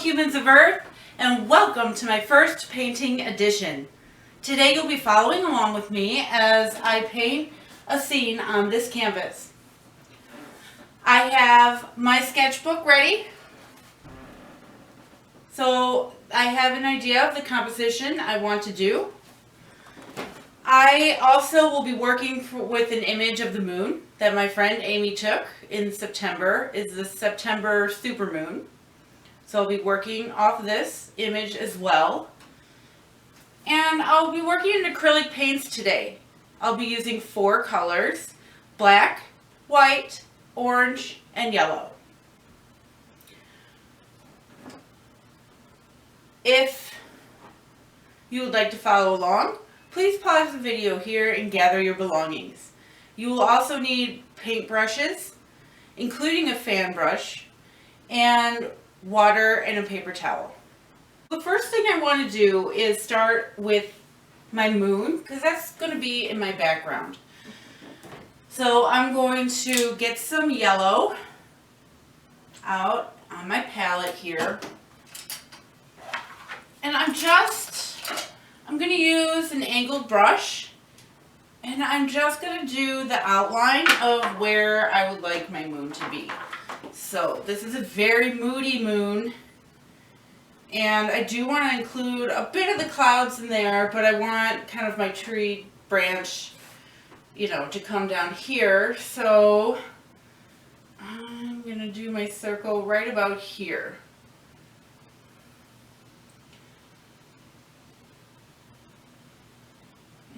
humans of Earth, and welcome to my first painting edition. Today you'll be following along with me as I paint a scene on this canvas. I have my sketchbook ready, so I have an idea of the composition I want to do. I also will be working with an image of the moon that my friend Amy took in September. It's the September supermoon. So I'll be working off this image as well. And I'll be working in acrylic paints today. I'll be using 4 colors: black, white, orange, and yellow. If you would like to follow along, please pause the video here and gather your belongings. You will also need paint brushes, including a fan brush, and water and a paper towel. The first thing I want to do is start with my moon, because that's going to be in my background. So I'm going to get some yellow out on my palette here. And I'm going to use an angled brush, and I'm just going to do the outline of where I would like my moon to be. So this is a very moody moon, and I do want to include a bit of the clouds in there, but I want kind of my tree branch, to come down here. So I'm going to do my circle right about here.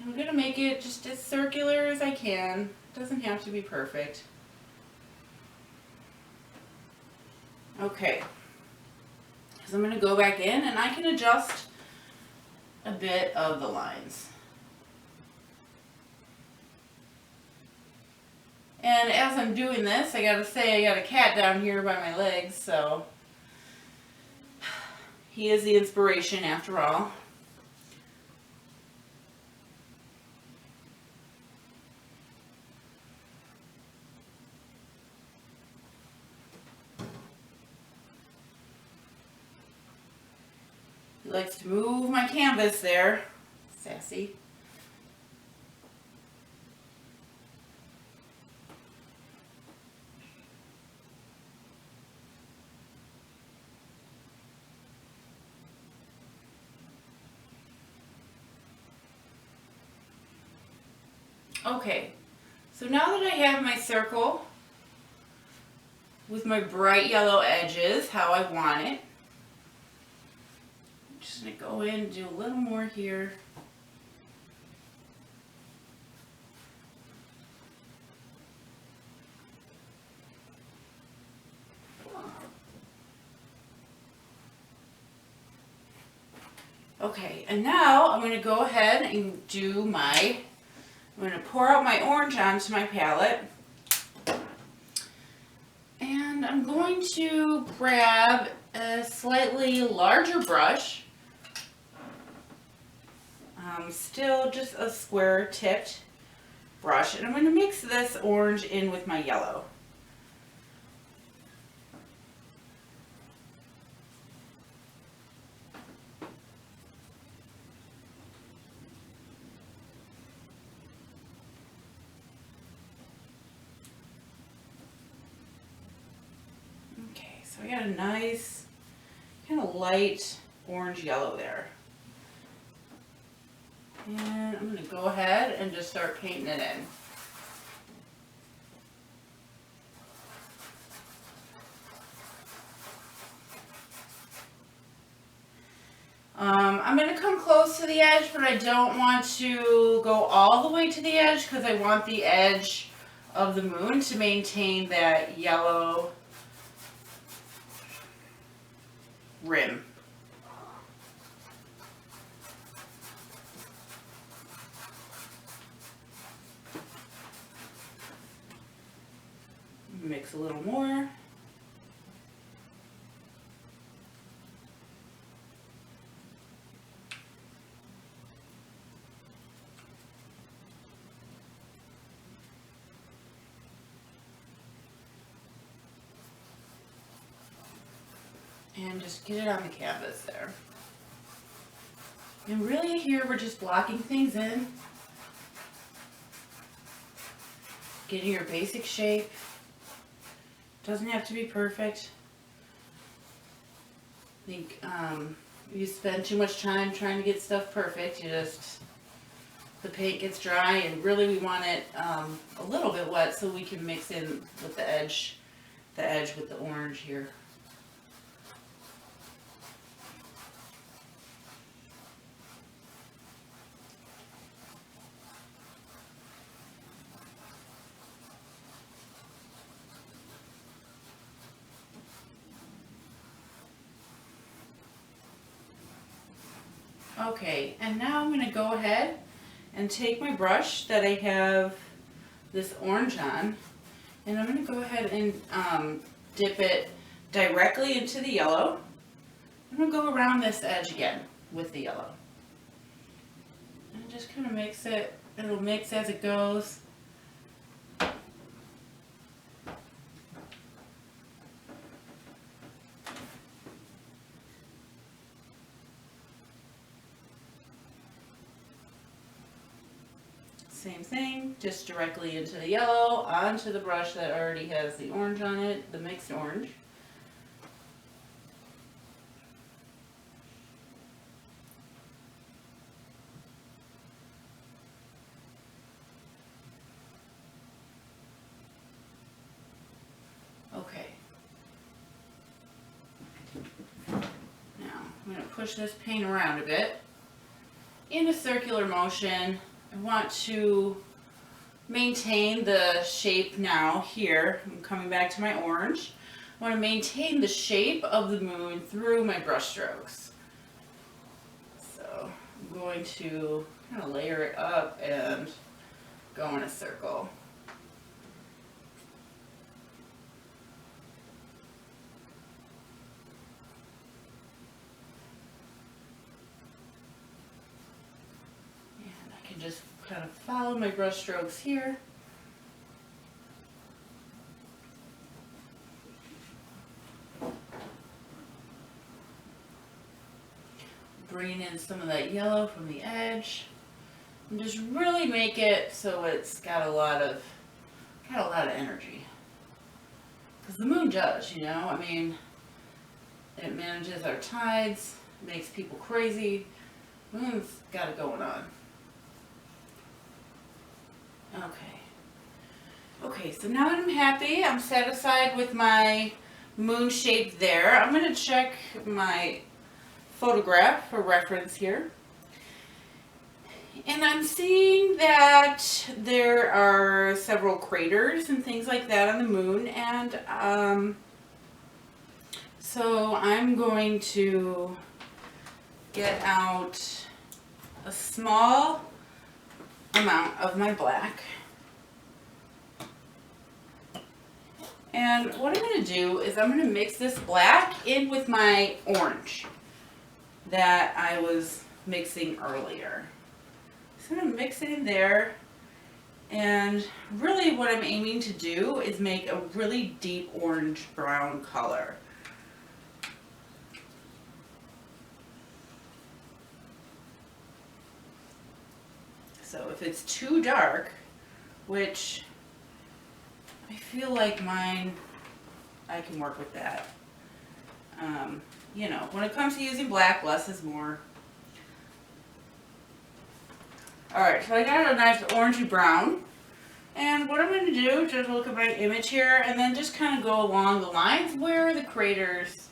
I'm going to make it just as circular as I can. It doesn't have to be perfect. Okay, so I'm going to go back in and I can adjust a bit of the lines. And as I'm doing this, I gotta say, I got a cat down here by my legs, so he is the inspiration after all. He likes to move my canvas there. Sassy. Okay, so now that I have my circle with my bright yellow edges how I want it, I'm just going to go in and do a little more here. Okay, and now I'm going to go ahead and I'm going to pour out my orange onto my palette. And I'm going to grab a slightly larger brush. Still just a square tipped brush. And I'm going to mix this orange in with my yellow. So I got a nice kind of light orange yellow there. And I'm going to go ahead and just start painting it in. I'm going to come close to the edge, but I don't want to go all the way to the edge because I want the edge of the moon to maintain that yellow rim. Mix a little more. and just get it on the canvas there. And really here we're just blocking things in, getting your basic shape. Doesn't have to be perfect. I think you spend too much time trying to get stuff perfect, the paint gets dry, and really we want it a little bit wet so we can mix in with the edge with the orange here. Okay, and now I'm going to go ahead and take my brush that I have this orange on, and I'm going to go ahead and dip it directly into the yellow. I'm going to go around this edge again with the yellow. And just kind of mix it. It'll mix as it goes. Same thing, just directly into the yellow, onto the brush that already has the orange on it, the mixed orange. Okay. Now, I'm going to push this paint around a bit in a circular motion. I want to maintain the shape now here. I'm coming back to my orange. I want to maintain the shape of the moon through my brush strokes. So I'm going to kind of layer it up and go in a circle. Just kind of follow my brush strokes here. Bringing in some of that yellow from the edge, and just really make it so it's got a lot of energy. Because the moon does, I mean, it manages our tides, makes people crazy. Moon's got it going on. Okay, so now that I'm happy, I'm satisfied with my moon shape there. I'm going to check my photograph for reference here. And I'm seeing that there are several craters and things like that on the moon. And so I'm going to get out a small amount of my black, and what I'm going to do is I'm going to mix this black in with my orange that I was mixing earlier. So I'm going to mix it in there, and really what I'm aiming to do is make a really deep orange brown color. So if it's too dark, which I feel like mine, I can work with that. When it comes to using black, less is more. Alright, so I got a nice orangey brown. And what I'm going to do, just look at my image here, and then just kind of go along the lines where the craters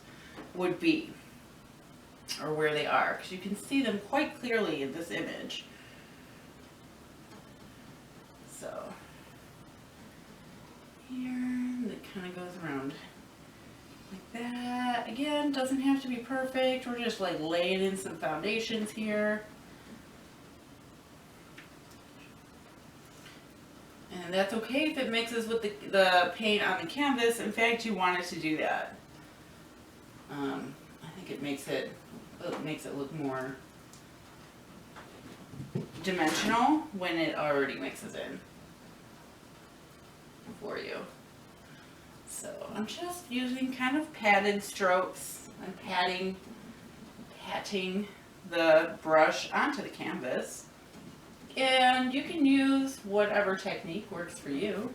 would be. Or where they are, because you can see them quite clearly in this image. So, here, it kind of goes around like that. Again, doesn't have to be perfect. We're just like laying in some foundations here. And that's okay if it mixes with the paint on the canvas. In fact, you want it to do that. I think it makes it look more dimensional when it already mixes in for you. So I'm just using kind of padded strokes. I'm patting the brush onto the canvas. And you can use whatever technique works for you.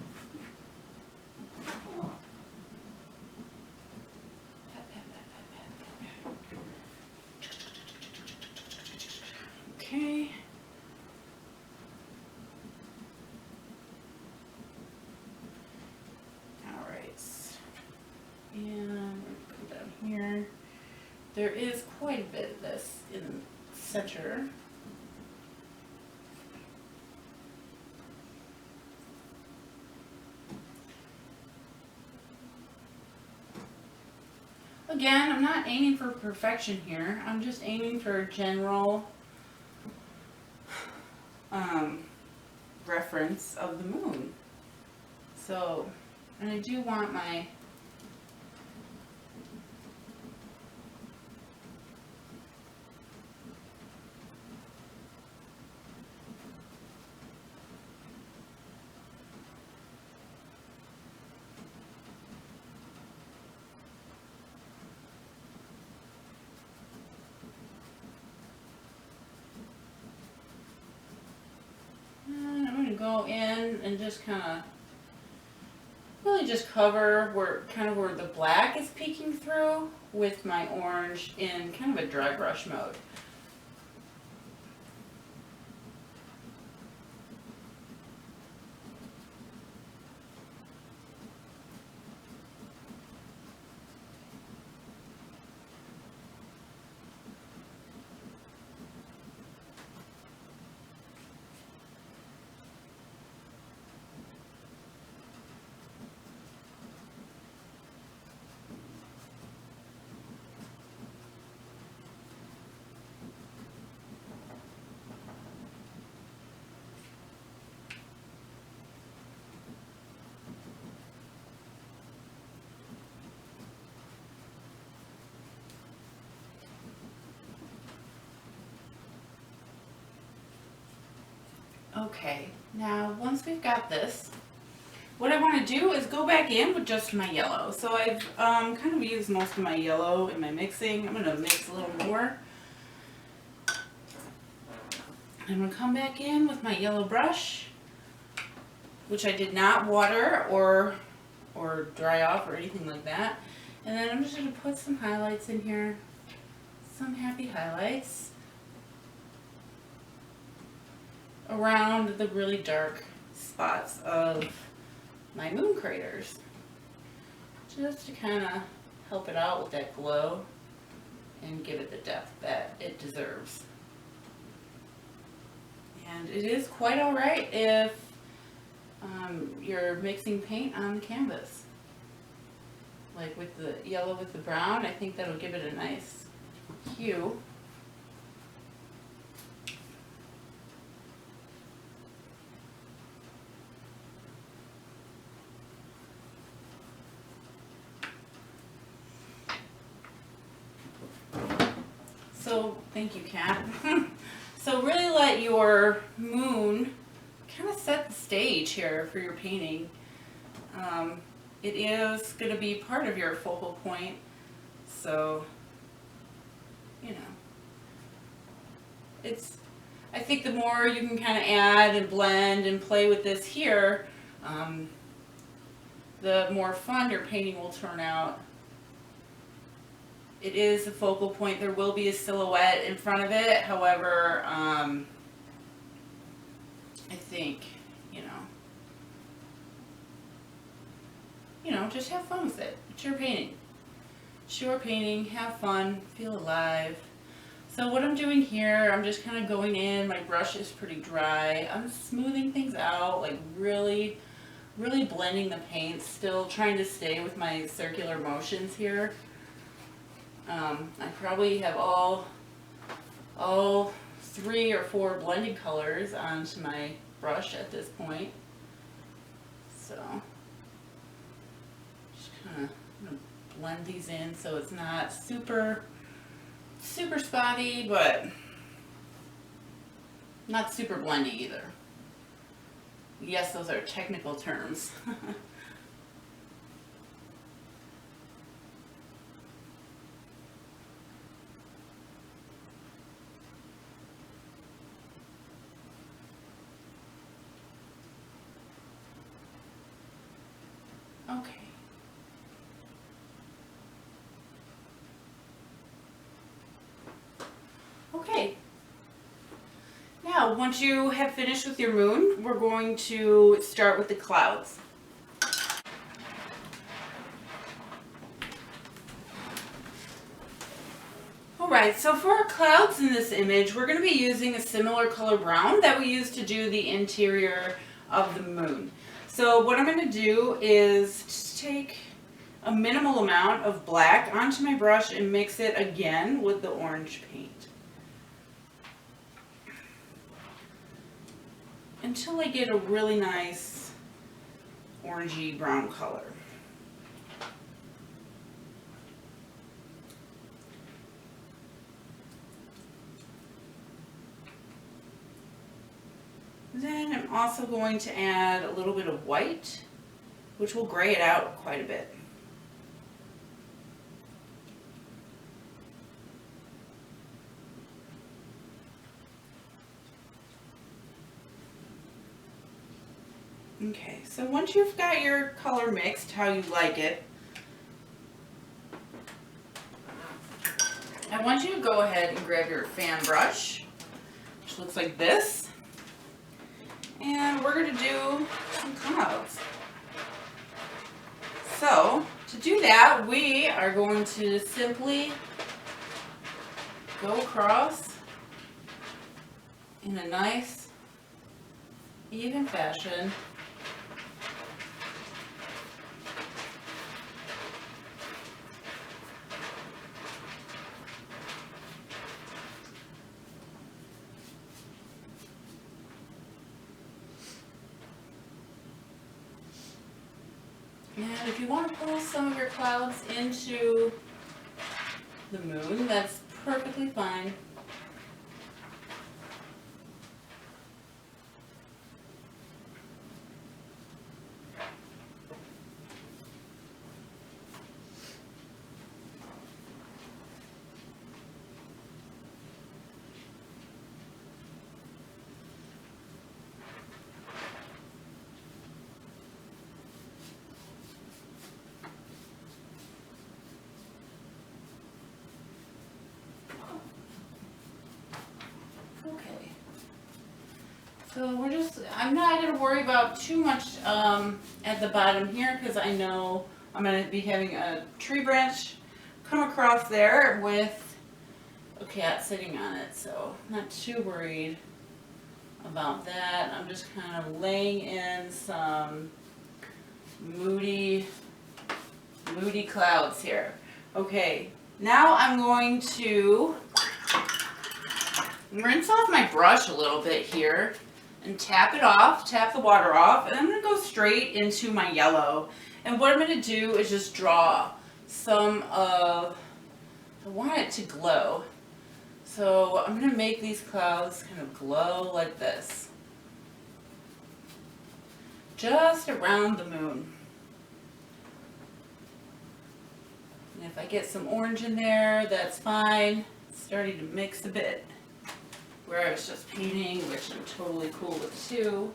Okay. All right. And we're going to come down here. There is quite a bit of this in the center. Again, I'm not aiming for perfection here. I'm just aiming for general reference of the moon. So, and I do want my go in and just kind of really just cover where the black is peeking through with my orange in kind of a dry brush mode. Okay, now once we've got this, what I want to do is go back in with just my yellow. So I've kind of used most of my yellow in my mixing. I'm going to mix a little more. I'm going to come back in with my yellow brush, which I did not water or dry off or anything like that. And then I'm just going to put some highlights in here, some happy highlights around the really dark spots of my moon craters, just to kind of help it out with that glow and give it the depth that it deserves. And it is quite alright if you're mixing paint on the canvas. Like with the yellow with the brown, I think that'll give it a nice hue. So, thank you, Kat. So really let your moon kind of set the stage here for your painting. It is going to be part of your focal point, so, you know, I think the more you can kind of add and blend and play with this here, the more fun your painting will turn out. It is a focal point. There will be a silhouette in front of it. However, I think, just have fun with it. It's your painting. It's your painting. Have fun. Feel alive. So what I'm doing here, I'm just kind of going in. My brush is pretty dry. I'm smoothing things out, like really, really blending the paint. Still trying to stay with my circular motions here. I probably have all 3 or 4 blending colors onto my brush at this point. So just kind of blend these in so it's not super spotty, but not super blendy either. Yes, those are technical terms. Okay. Okay. Now, once you have finished with your moon, we're going to start with the clouds. Alright, so for our clouds in this image, we're going to be using a similar color brown that we used to do the interior of the moon. So what I'm going to do is just take a minimal amount of black onto my brush and mix it again with the orange paint until I get a really nice orangey brown color. Then I'm also going to add a little bit of white, which will gray it out quite a bit. Okay, so once you've got your color mixed how you like it, I want you to go ahead and grab your fan brush, which looks like this, and we're going to do some clouds. So, to do that, we are going to simply go across in a nice, even fashion. And if you want to pull some of your clouds into the moon, that's perfectly fine. Okay. So I'm not going to worry about too much at the bottom here because I know I'm going to be having a tree branch come across there with a cat sitting on it. So I'm not too worried about that. I'm just kind of laying in some moody clouds here. Okay, now I'm going to rinse off my brush a little bit here and tap the water off, and I'm going to go straight into my yellow. And what I'm going to do is just draw some of, I want it to glow. So I'm going to make these clouds kind of glow like this, just around the moon. And if I get some orange in there, that's fine. It's starting to mix a bit where I was just painting, which I'm totally cool with too.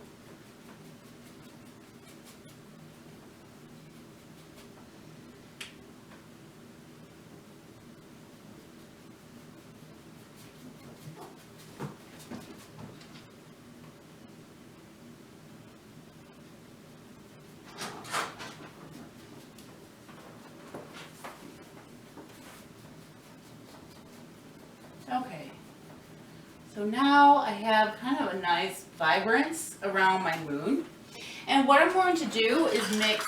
Okay, so now I have kind of a nice vibrance around my moon. And what I'm going to do is mix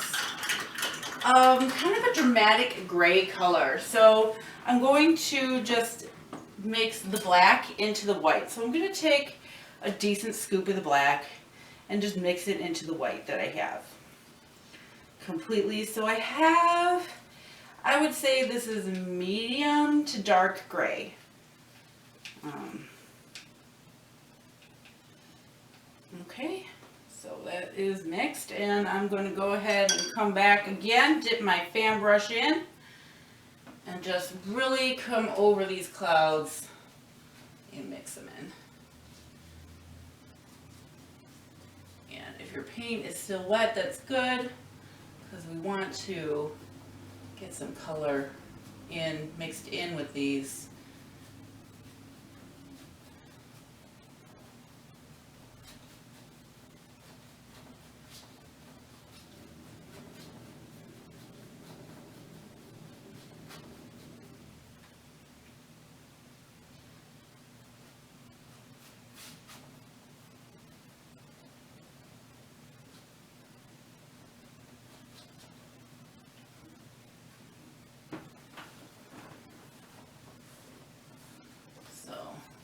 kind of a dramatic gray color. So I'm going to just mix the black into the white. So I'm going to take a decent scoop of the black and just mix it into the white that I have completely. So I would say this is medium to dark gray. Okay, so that is mixed, and I'm going to go ahead and come back again, dip my fan brush in, and just really come over these clouds and mix them in. And if your paint is still wet, that's good, because we want to get some color mixed in with these.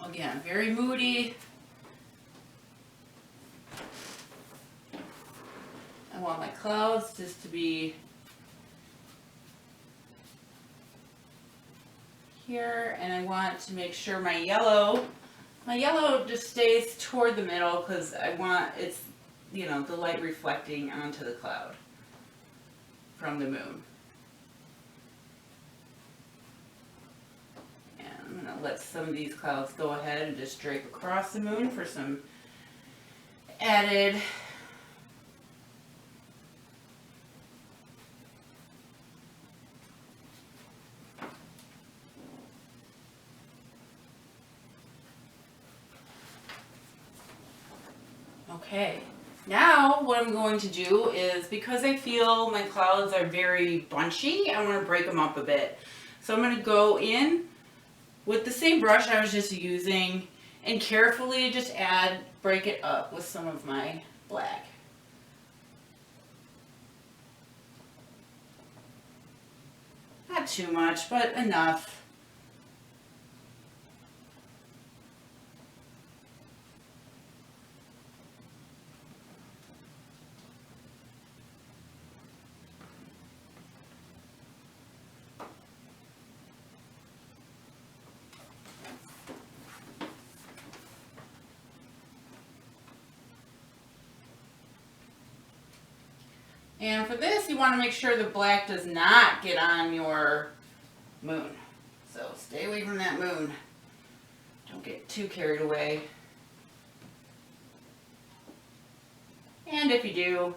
Again, very moody. I want my clouds just to be here, and I want to make sure my yellow just stays toward the middle because I want it's, you know, the light reflecting onto the cloud from the moon. I'm going to let some of these clouds go ahead and just drape across the moon for some added okay. Now what I'm going to do is, because I feel my clouds are very bunchy, I want to break them up a bit. So I'm going to go in with the same brush I was just using and carefully just break it up with some of my black. Not too much, but enough. And for this, you want to make sure the black does not get on your moon. So stay away from that moon. Don't get too carried away. And if you do,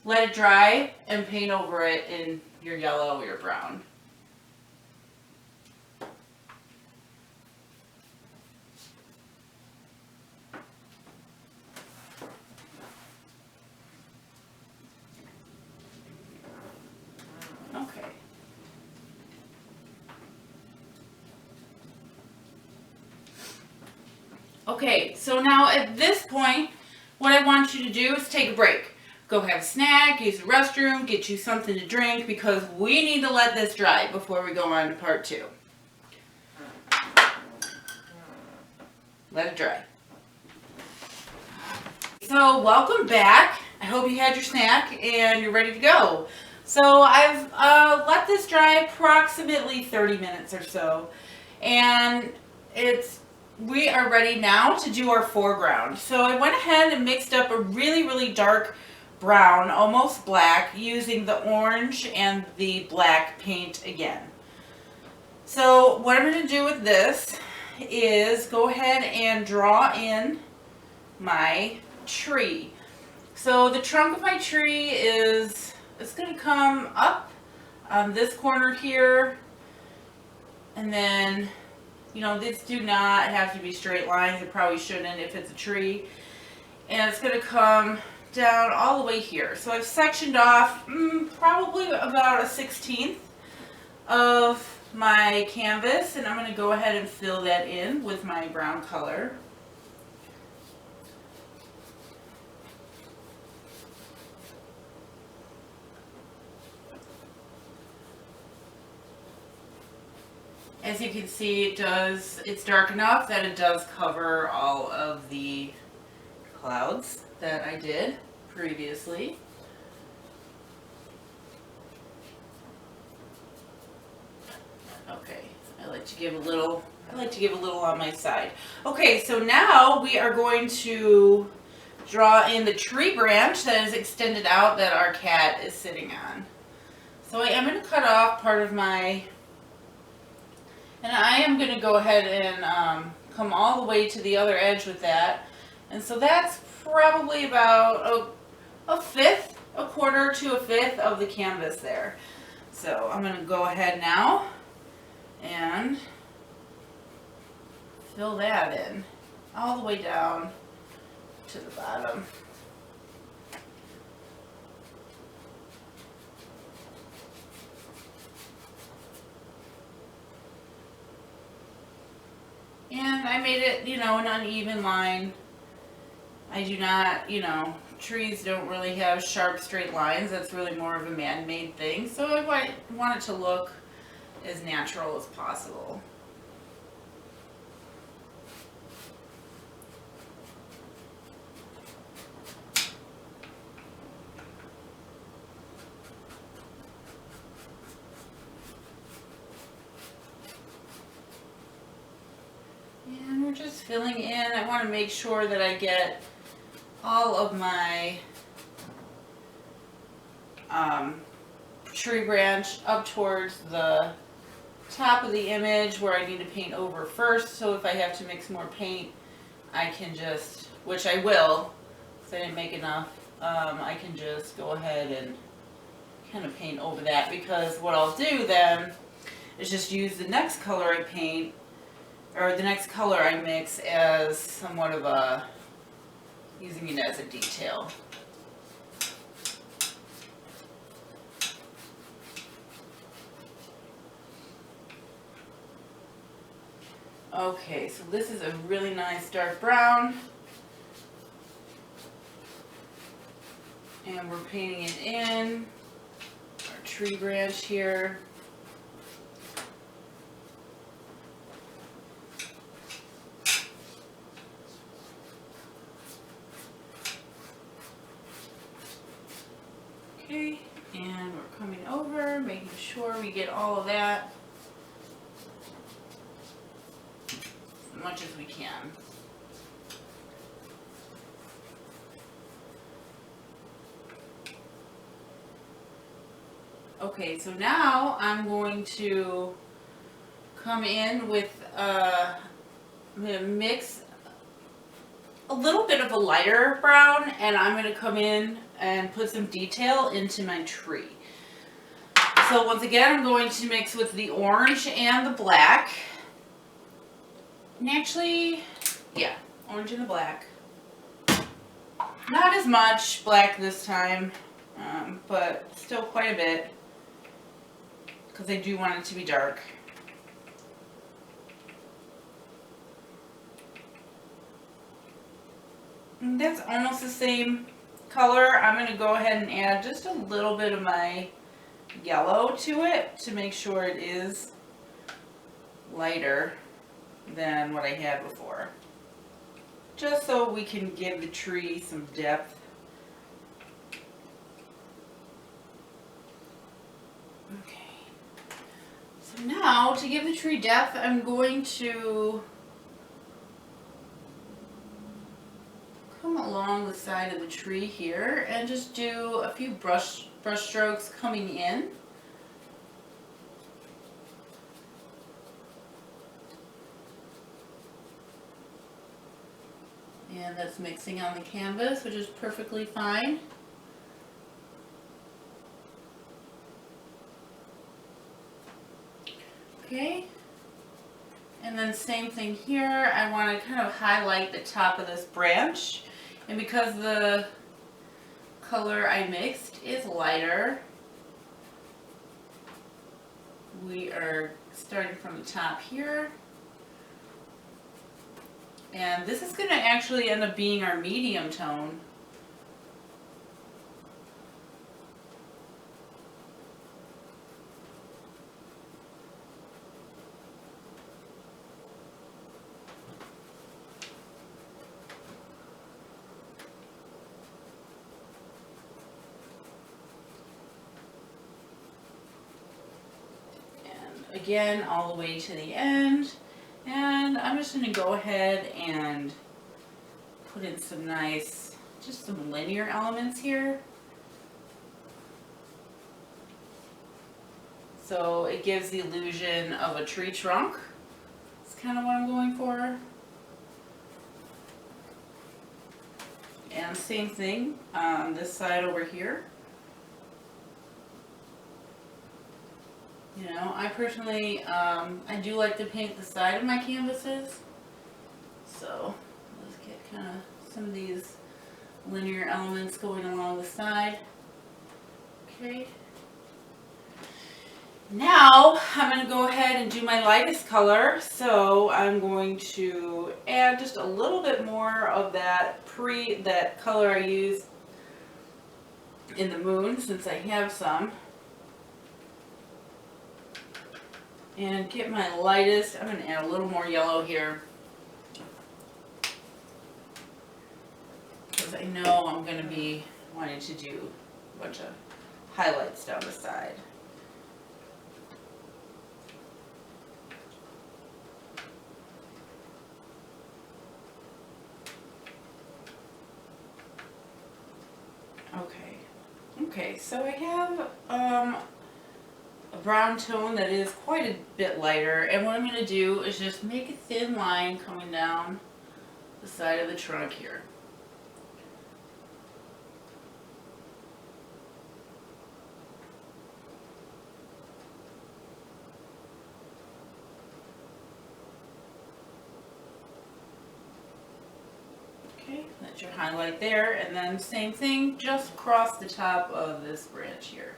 let it dry and paint over it in your yellow or your brown. Okay. Okay, so now at this point, what I want you to do is take a break. Go have a snack, use the restroom, get you something to drink, because we need to let this dry before we go on to part 2. Let it dry. So welcome back. I hope you had your snack and you're ready to go. So I've let this dry approximately 30 minutes or so, and we are ready now to do our foreground. So I went ahead and mixed up a really, really dark brown, almost black, using the orange and the black paint again. So what I'm going to do with this is go ahead and draw in my tree. So the trunk of my tree it's going to come up on this corner here, and then, you know, these do not have to be straight lines. It probably shouldn't if it's a tree. And it's going to come down all the way here. So I've sectioned off probably about a 1/16 of my canvas, and I'm going to go ahead and fill that in with my brown color. As you can see, it's dark enough that it does cover all of the clouds that I did previously. Okay, I like to give a little on my side. Okay, so now we are going to draw in the tree branch that is extended out that our cat is sitting on. So I am going to cut off part of my, and I am going to go ahead and come all the way to the other edge with that. And so that's probably about a 1/5 a quarter to a fifth of the canvas there. So I'm going to go ahead now and fill that in all the way down to the bottom. And I made it, you know, an uneven line. I do not, you know, trees don't really have sharp straight lines. That's really more of a man-made thing. So I want it to look as natural as possible. And we're just filling in. I want to make sure that I get all of my tree branch up towards the top of the image where I need to paint over first. So if I have to mix more paint, I can just, which I will, because I didn't make enough, I can just go ahead and kind of paint over that, because what I'll do then is just use the next color I paint, or the next color I mix, as somewhat of a, using it as a detail. Okay, so this is a really nice dark brown. And we're painting it in our tree branch here. Okay, and we're coming over, making sure we get all of that. As much as we can. Okay, so now I'm going to come in with, I'm going to mix a little bit of a lighter brown, and I'm going to come in and put some detail into my tree. So once again, I'm going to mix with the orange and the black. And actually, yeah, orange and the black. Not as much black this time, but still quite a bit, because I do want it to be dark. And that's almost the same color. I'm going to go ahead and add just a little bit of my yellow to it to make sure it is lighter than what I had before, just so we can give the tree some depth. Okay, so now to give the tree depth, I'm going to come along the side of the tree here and just do a few brush strokes coming in. And that's mixing on the canvas, which is perfectly fine. Okay. And then same thing here. I want to kind of highlight the top of this branch. And because the color I mixed is lighter, we are starting from the top here. And this is going to actually end up being our medium tone. And again, all the way to the end. And I'm just going to go ahead and put in some nice, just some linear elements here. So it gives the illusion of a tree trunk. That's kind of what I'm going for. And same thing on this side over here. know, I personally, I do like to paint the side of my canvases. So let's get kind of some of these linear elements going along the side. Okay. Now I'm going to go ahead and do my lightest color. So I'm going to add just a little bit more of that color I used in the moon, since I have some. And get my lightest, I'm going to add a little more yellow here, because I know I'm going to be wanting to do a bunch of highlights down the side. Okay, so I have a brown tone that is quite a bit lighter, and what I'm going to do is just make a thin line coming down the side of the trunk here. Okay, that's your highlight there, and then same thing just across the top of this branch here.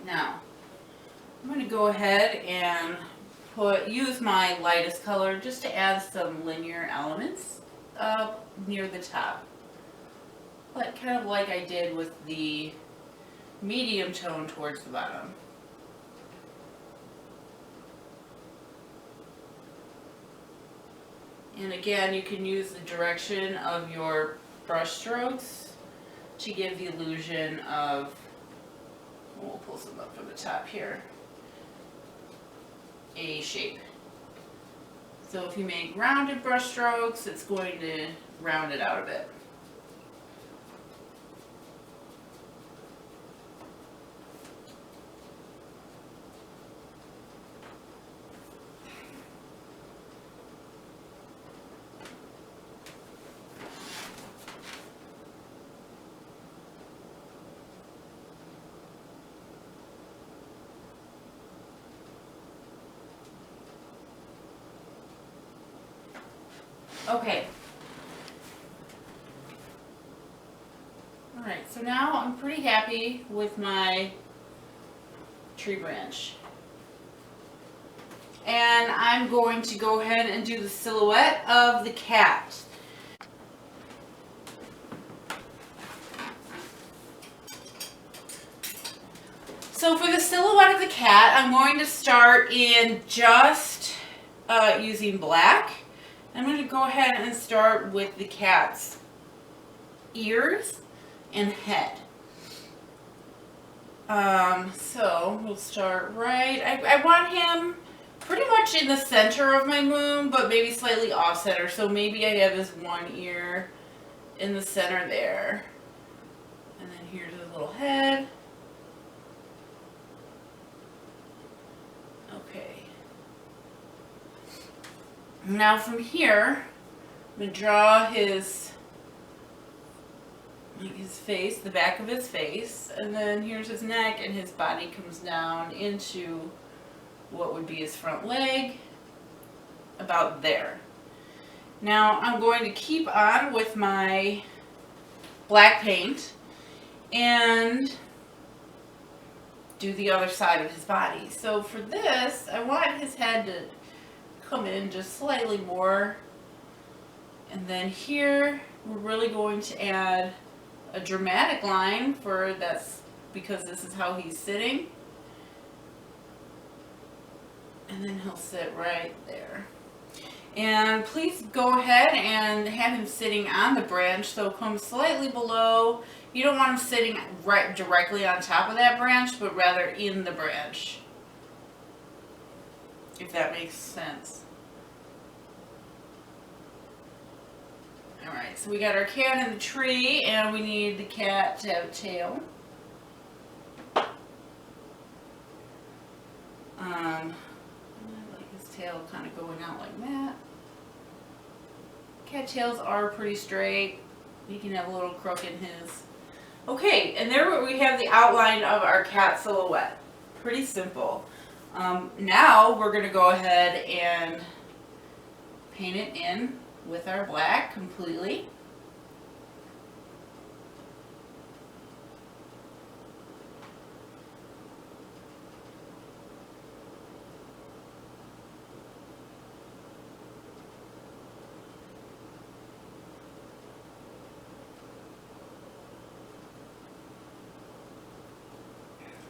Now, I'm going to go ahead and use my lightest color just to add some linear elements near the top. But kind of like I did with the medium tone towards the bottom. And again, you can use the direction of your brush strokes to give the illusion of, we'll pull some up from the top here, a shape. So if you make rounded brush strokes, it's going to round it out a bit. Okay. Alright, so now I'm pretty happy with my tree branch. And I'm going to go ahead and do the silhouette of the cat. So for the silhouette of the cat, I'm going to start in just using black. I'm going to go ahead and start with the cat's ears and head. So we'll start right, I want him pretty much in the center of my moon, but maybe slightly off center. So maybe I have his one ear in the center there. And then here's his little head. Okay. Now from here, I'm going to draw his face, the back of his face, and then here's his neck, and his body comes down into what would be his front leg, about there. Now I'm going to keep on with my black paint and do the other side of his body. So for this, I want his head to come in just slightly more, and then here we're really going to add a dramatic line for that's because this is how he's sitting, and then he'll sit right there. And please go ahead and have him sitting on the branch, so come slightly below. You don't want him sitting right directly on top of that branch, but rather in the branch. if that makes sense. Alright, so we got our cat in the tree, and we need the cat to have a tail. I like his tail kind of going out like that. Cat tails are pretty straight. He can have a little crook in his. Okay, and there we have the outline of our cat silhouette. Pretty simple. Now we're going to go ahead and paint it in with our black completely.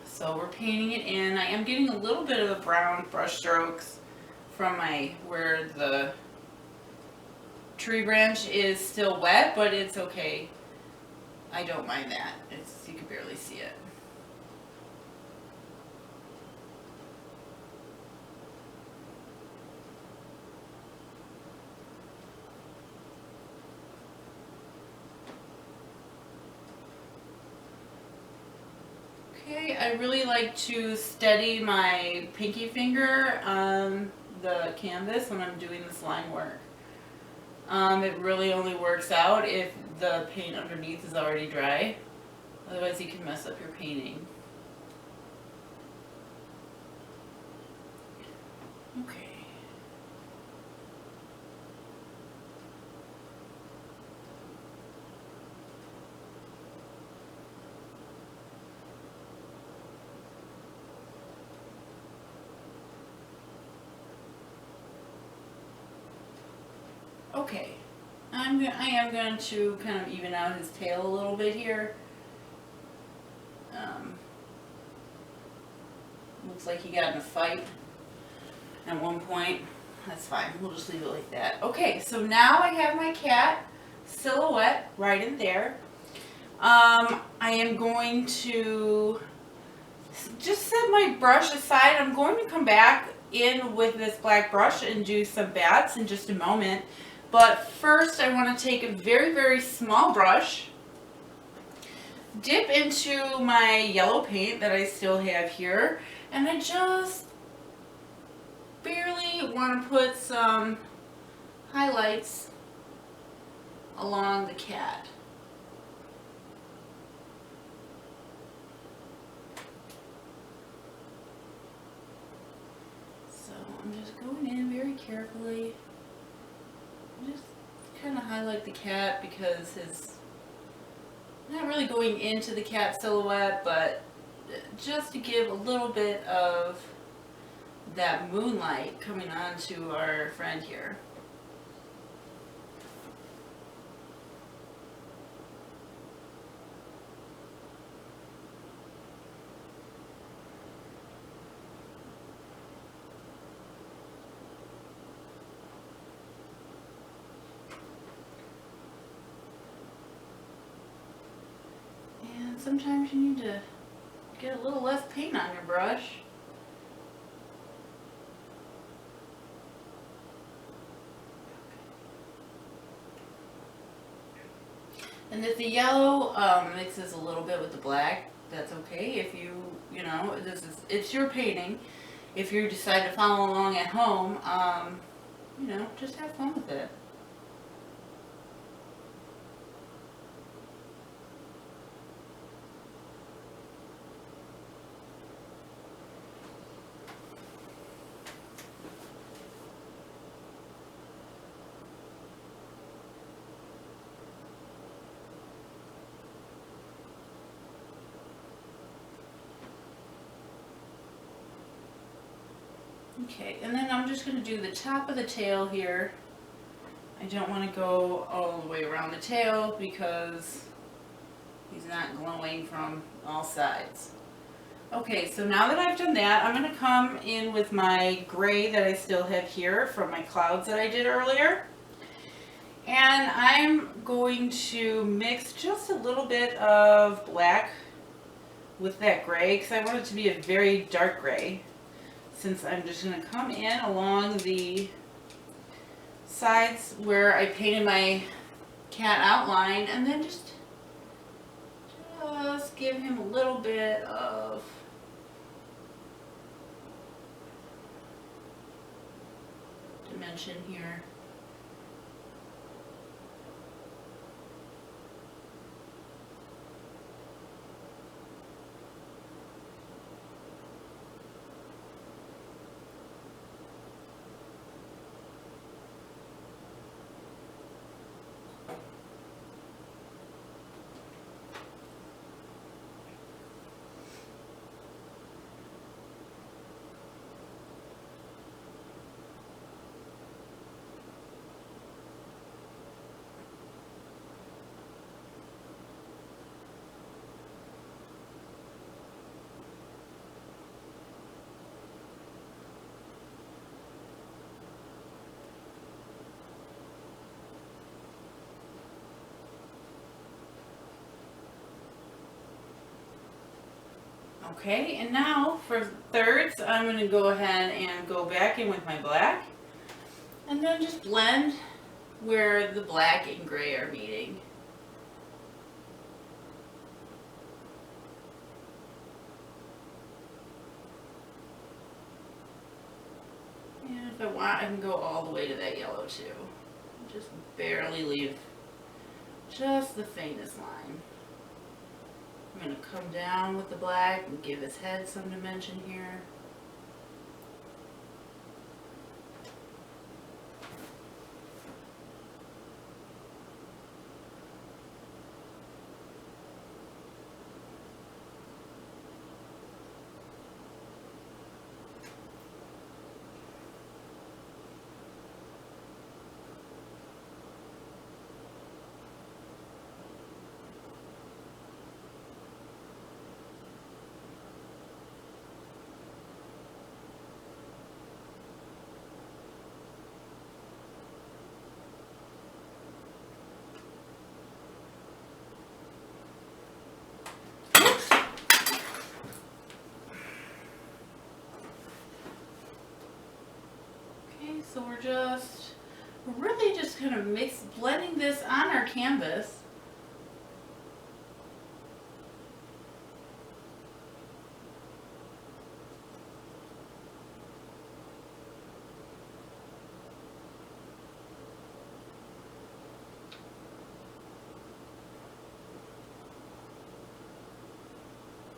So we're painting it in. I am getting a little bit of the brown brush strokes from where the tree branch is still wet, but it's okay. I don't mind that. You can barely see it. Okay, I really like to steady my pinky finger on the canvas when I'm doing this line work. It really only works out if the paint underneath is already dry. Otherwise you can mess up your painting. Okay. Okay, I am going to kind of even out his tail a little bit here. Looks like he got in a fight at one point. That's fine, we'll just leave it like that. Okay, so now I have my cat silhouette right in there. I am going to just set my brush aside. I'm going to come back in with this black brush and do some bats in just a moment. But first I want to take a very, very small brush, dip into my yellow paint that I still have here, and I just barely want to put some highlights along the cat. So I'm just going in very carefully. Just kind of highlight the cat because not really going into the cat silhouette, but just to give a little bit of that moonlight coming on to our friend here. Sometimes you need to get a little less paint on your brush. And if the yellow mixes a little bit with the black, that's okay. If you know, it's your painting. If you decide to follow along at home, you know, just have fun with it. Okay, and then I'm just going to do the top of the tail here. I don't want to go all the way around the tail because he's not glowing from all sides. Okay, so now that I've done that, I'm going to come in with my gray that I still have here from my clouds that I did earlier. And I'm going to mix just a little bit of black with that gray because I want it to be a very dark gray. since I'm just going to come in along the sides where I painted my cat outline, and then just give him a little bit of dimension here. Okay, and now for thirds, I'm going to go ahead and go back in with my black, and then just blend where the black and gray are meeting. And if I want, I can go all the way to that yellow too. Just barely leave just the faintest line. I'm going to come down with the black and give his head some dimension here. So we're really just kind of blending this on our canvas.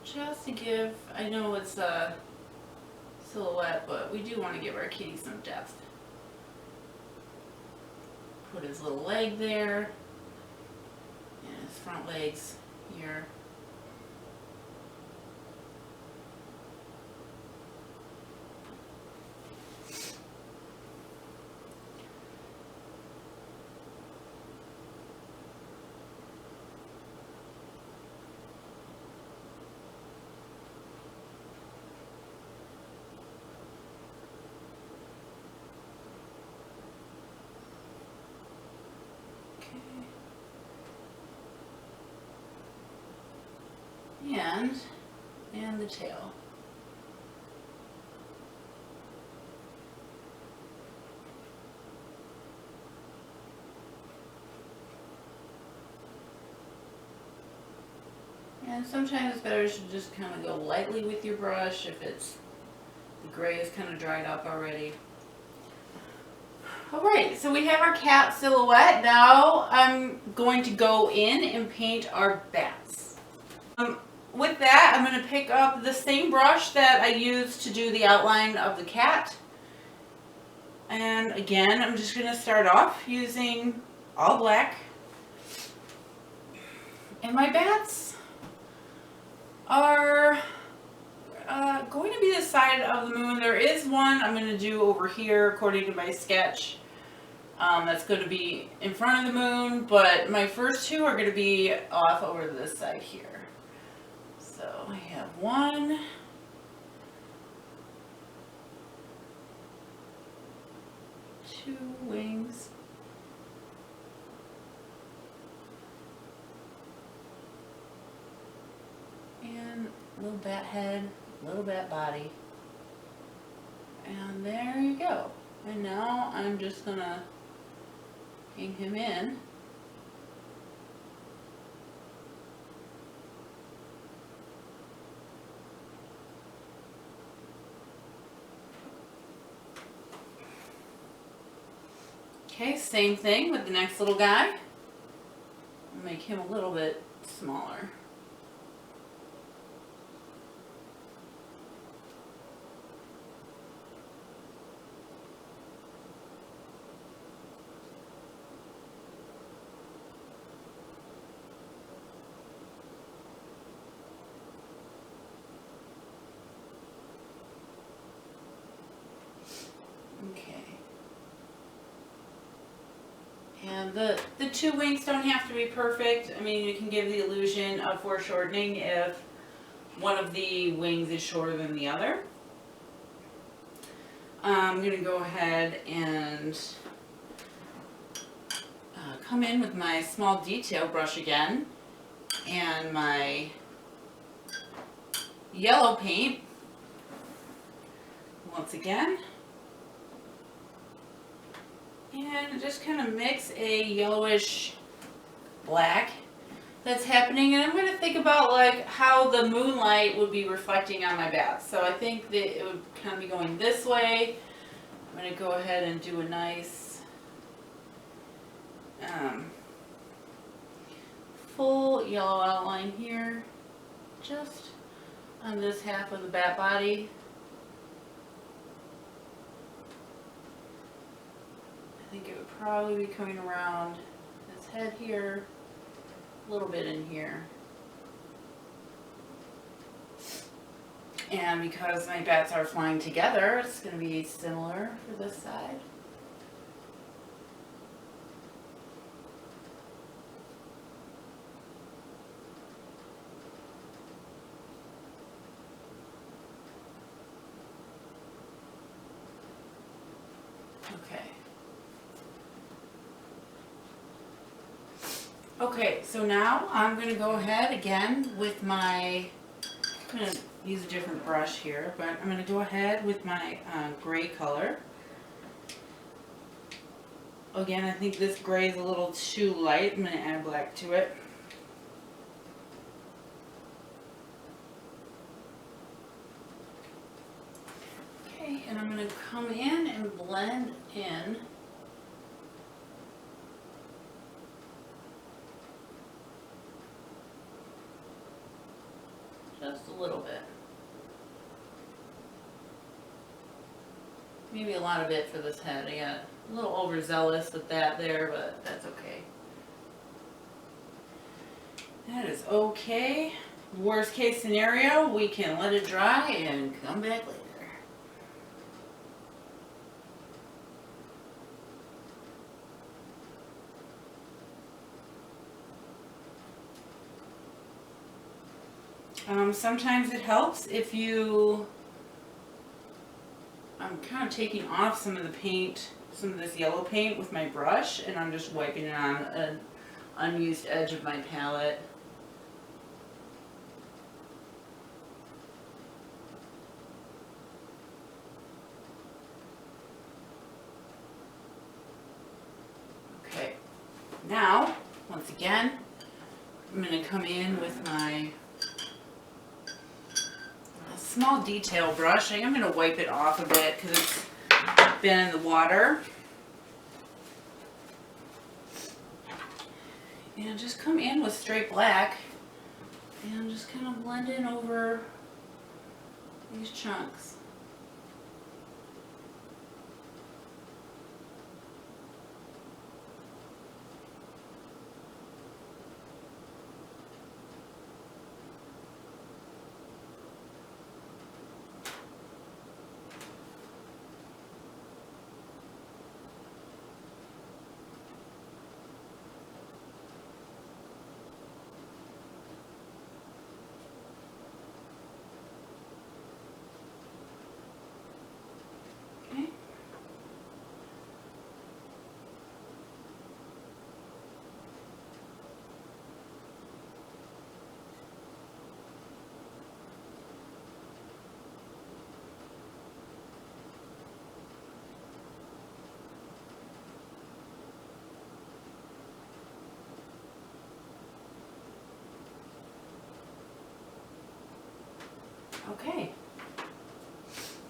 Just to give, I know it's a silhouette, but we do want to give our kitty some depth. Put his little leg there, and his front legs here. And the tail. And sometimes it's better to just kind of go lightly with your brush if the gray is kind of dried up already. Alright, so we have our cat silhouette. Now I'm going to go in and paint our bats. With that, I'm going to pick up the same brush that I used to do the outline of the cat. And again, I'm just going to start off using all black. And my bats are going to be the side of the moon. There is one I'm going to do over here according to my sketch. That's going to be in front of the moon, but my first two are going to be off over to this side here. So I have one, two wings, and a little bat head, little bat body. And there you go. And now I'm just gonna hang him in. Okay, same thing with the next little guy. I'll make him a little bit smaller. Okay. And the two wings don't have to be perfect. I mean, you can give the illusion of foreshortening if one of the wings is shorter than the other. I'm going to go ahead and come in with my small detail brush again and my yellow paint once again. And just kind of mix a yellowish black that's happening. And I'm going to think about like how the moonlight would be reflecting on my bats. So I think that it would kind of be going this way. I'm going to go ahead and do a nice full yellow outline here, just on this half of the bat body. I think it would probably be coming around his head here, a little bit in here. And because my bats are flying together, it's going to be similar for this side. Okay. Okay, so now I'm going to go ahead again with my, I'm going to use a different brush here, but I'm going to go ahead with my gray color. Again, I think this gray is a little too light. I'm going to add black to it. Okay, and I'm going to come in and blend in just a little bit. Maybe a lot of it for this head. I got a little overzealous with that there, but that's okay. That is okay. Worst case scenario, we can let it dry and come back later. Sometimes it helps if you, I'm kind of taking off some of the paint, some of this yellow paint with my brush, and I'm just wiping it on an unused edge of my palette. Okay, now, once again, I'm going to come in with my small detail brush. I'm going to wipe it off a bit because it's been in the water. And just come in with straight black and just kind of blend in over these chunks. Okay.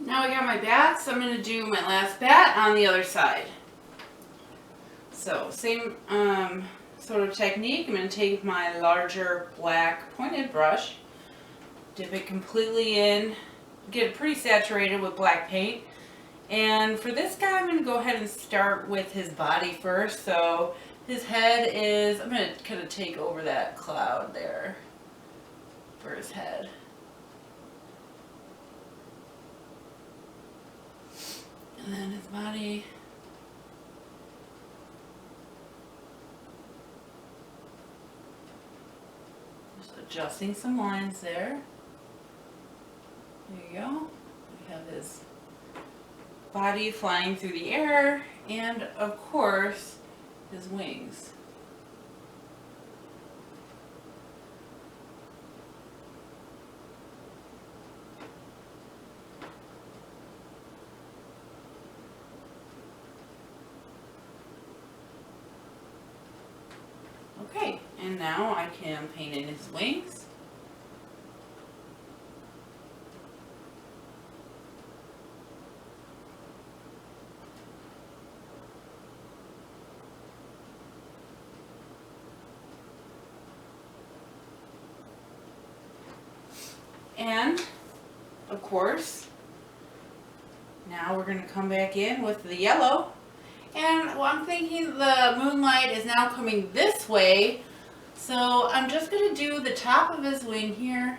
Now I got my bats. I'm going to do my last bat on the other side. So same sort of technique. I'm going to take my larger black pointed brush, dip it completely in, get it pretty saturated with black paint. And for this guy, I'm going to go ahead and start with his body first. So his head is, I'm going to kind of take over that cloud there for his head. And then his body. Just adjusting some lines there. There you go. We have his body flying through the air, and of course, his wings. Okay, and now I can paint in his wings. And, of course, now we're going to come back in with the yellow. And well, I'm thinking the moonlight is now coming this way, so I'm just going to do the top of his wing here.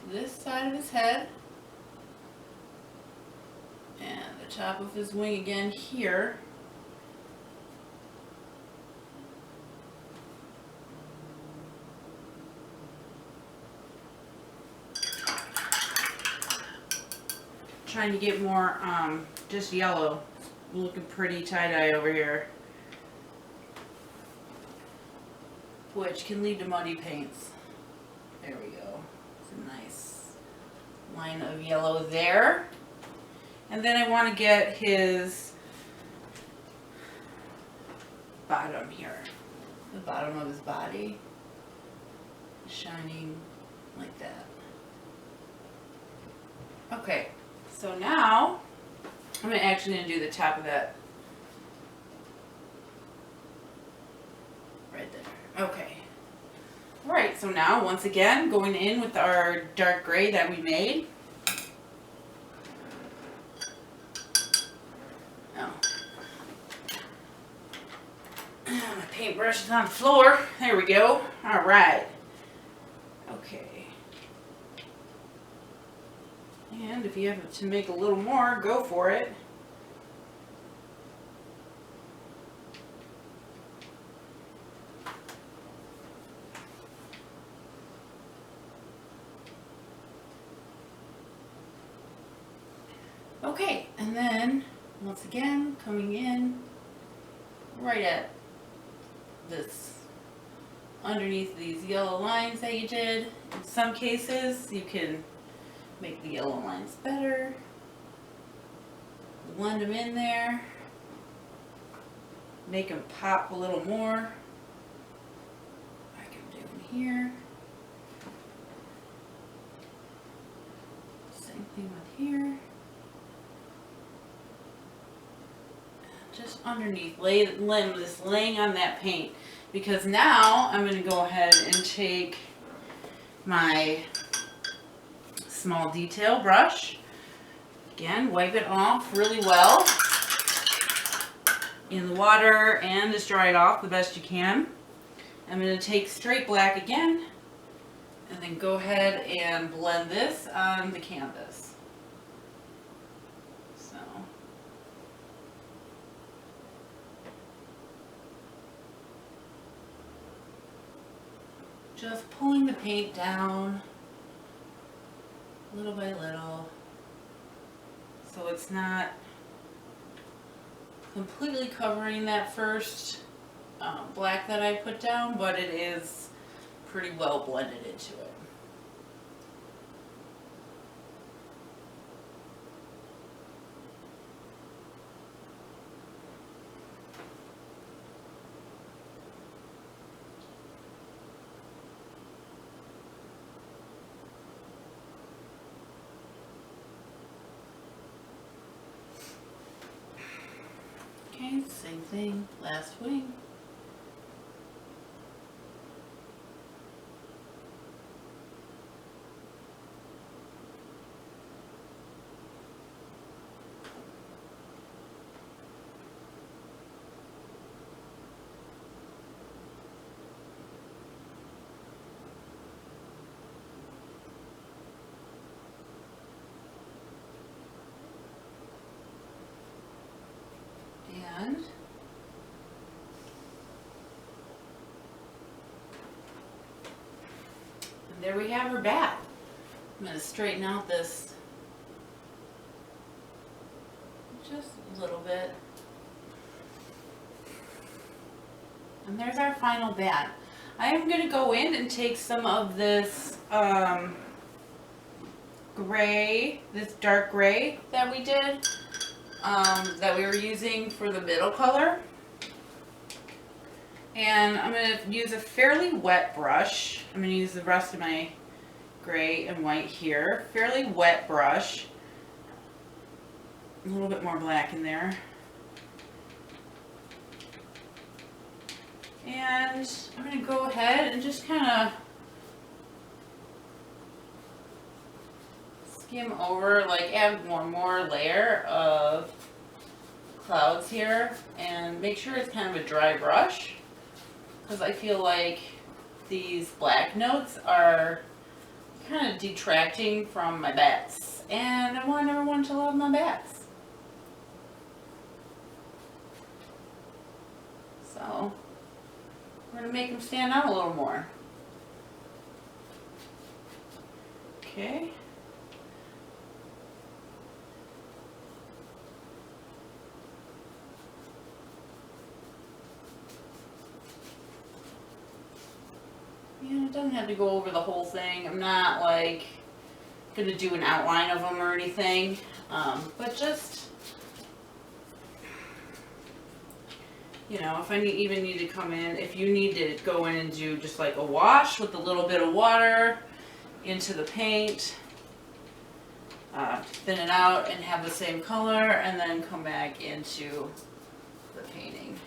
This side of his head. And the top of his wing again here. Trying to get more just yellow. Looking pretty tie-dye over here, which can lead to muddy paints. There we go. It's a nice line of yellow there. And then I want to get his bottom here, the bottom of his body, shining like that. Okay. So now, I'm actually going to do the top of that right there. Okay. Alright, so now, once again, going in with our dark gray that we made. Oh. My paintbrush is on the floor. There we go. Alright. Okay. And if you have to make a little more, go for it. Okay, and then, once again, coming in right at this, underneath these yellow lines that you did. In some cases, you can make the yellow lines better, blend them in there, make them pop a little more, like I'm doing here. Same thing with here. Just underneath, just laying on that paint, because now I'm going to go ahead and take my small detail brush. Again, wipe it off really well in the water and just dry it off the best you can. I'm going to take straight black again and then go ahead and blend this on the canvas. So just pulling the paint down little by little, so it's not completely covering that first black that I put down, but it is pretty well blended into it. Okay, same thing, last wing. And there we have our bat. I'm going to straighten out this just a little bit. And there's our final bat. I am going to go in and take some of this gray, this dark gray that we did, that we were using for the middle color. And I'm going to use a fairly wet brush. I'm going to use the rest of my gray and white here. Fairly wet brush. A little bit more black in there. And I'm going to go ahead and just kind of skim over, like add one more layer of clouds here and make sure it's kind of a dry brush, because I feel like these black notes are kind of detracting from my bats, and I want everyone to love my bats. So we're going to make them stand out a little more. Okay. Yeah, it doesn't have to go over the whole thing. I'm not like going to do an outline of them or anything, but just, you know, if I even need to come in, if you need to go in and do just like a wash with a little bit of water into the paint, thin it out and have the same color, and then come back into the painting.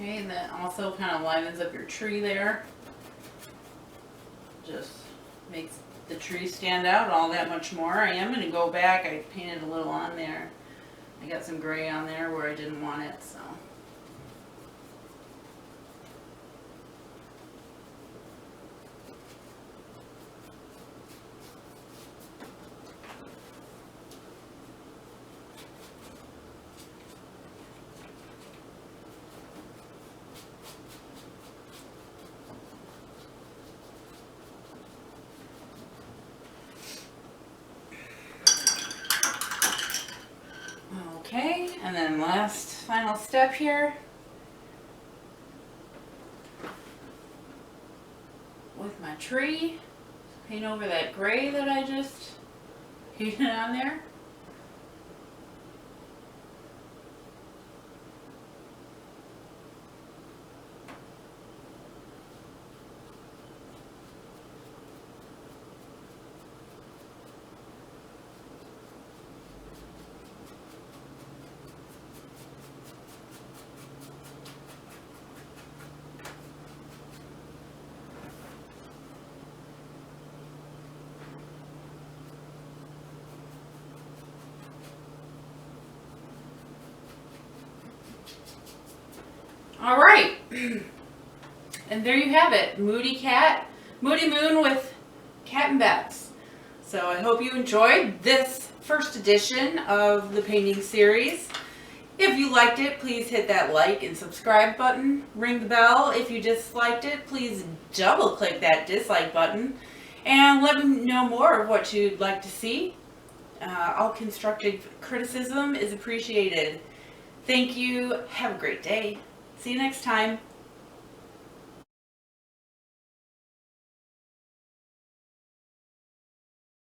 Okay, and that also kind of livens up your tree there. Just makes the tree stand out all that much more. I am going to go back. I painted a little on there. I got some gray on there where I didn't want it, so. Okay, and then last final step here with my tree, paint over that gray that I just painted on there. All right, and there you have it, Moody Moon with cat and bats. So I hope you enjoyed this first edition of the painting series. If you liked it, please hit that like and subscribe button. Ring the bell. If you disliked it, please double click that dislike button and let me know more of what you'd like to see. All constructive criticism is appreciated. Thank you. Have a great day. See you next time.